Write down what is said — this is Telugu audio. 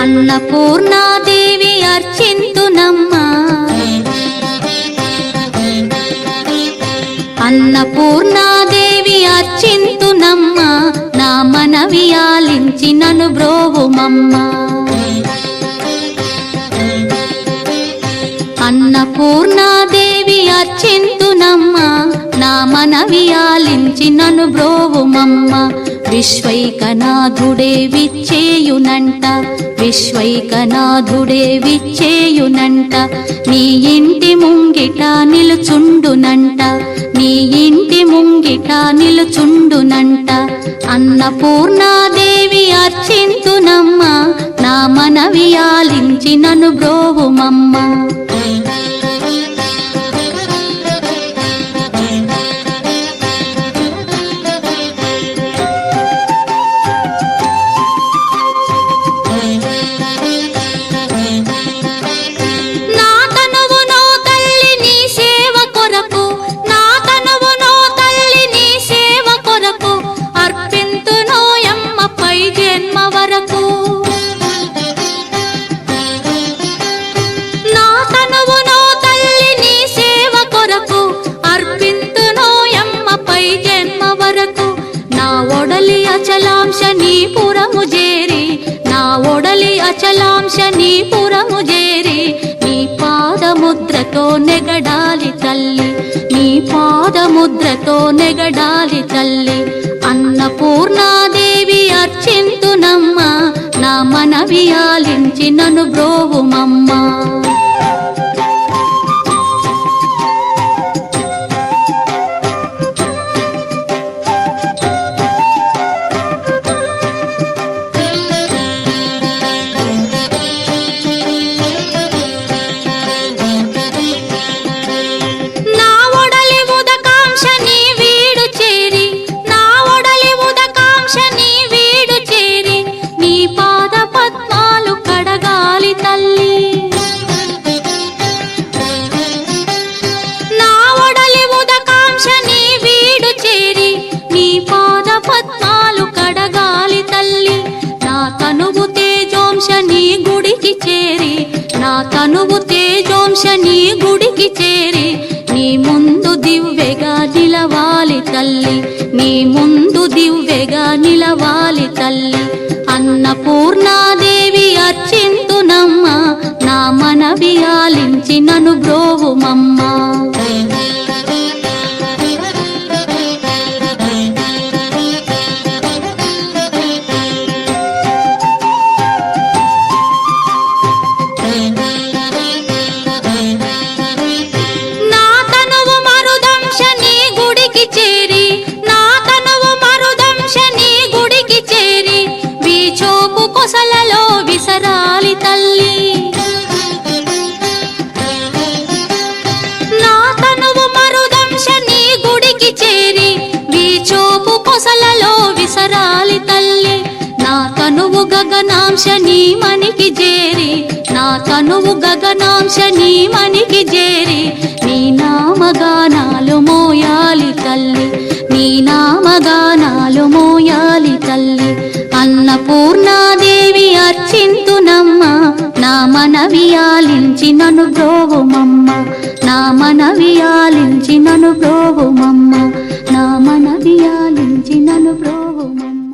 అన్నపూర్ణాదేవి అర్చింతునమ్మా, అన్నపూర్ణాదేవి అర్చింతునమ్మా, నా మనవి ఆలించి నన్ను బ్రోవుమమ్మా. అన్నపూర్ణాదేవి అర్చింతునమ్మా, నా మనవి ఆలించి నన్ను బ్రోవుమమ్మా. విశ్వైకనాథుడే విచ్చేయునంట, విశ్వైకనాథుడే విచ్చేయునంట, నీ ఇంటి ముంగిట నిలుచుండునంట, నీ ఇంటి ముంగిట నిలుచుండునంట. అన్నపూర్ణాదేవి అర్చింతునమ్మా, నా మనవి ఆలించి నన్ను బ్రోవుమమ్మా. అచలాంశ నీ పురము చేరి, నా ఒడలి అచలాంశ నీ పురము చేరి, నీ పాదముద్రతో నెగడాలి తల్లి, నీ పాదముద్రతో నెగడాలి తల్లి. అన్నపూర్ణాదేవి అర్చింతునమ్మా, నా మనవి ఆలించి నన్ను బ్రోవుమమ్మా. నా తనువు తేజోంశ నీ గుడికి చేరి, నీ ముందు దివ్వెగా నిలవాలి తల్లి, నీ ముందు దివ్వెగా నిలవాలి తల్లి. అన్నపూర్ణాదేవి అర్చింతునమ్మా, నా మనవి ఆలించి నన్ను బ్రోవుమమ్మా. కొసలలో విసరాలి తల్లి, నా తనువు మరుదంశ నీ గుడికి చేరి, వీచోపు కొసలలో విసరాలి తల్లి. నా తనువు గగనాంశ నీ మనికి చేరి, నా తనువు గగనాంశ నీ మనికి చేరి, నీ నామగానాలు మోయాలి తల్లి, నీ నామగానాలు మోయాలి తల్లి. అన్నపూర్ణాదేవి అర్చింతునమ్మా, నా మనవి ఆలించి నన్ను బ్రోవుమమ్మా, నా మనవి ఆలించి నన్ను బ్రోవుమమ్మా, నా మనవి ఆలించి నన్ను బ్రోవుమమ్మా.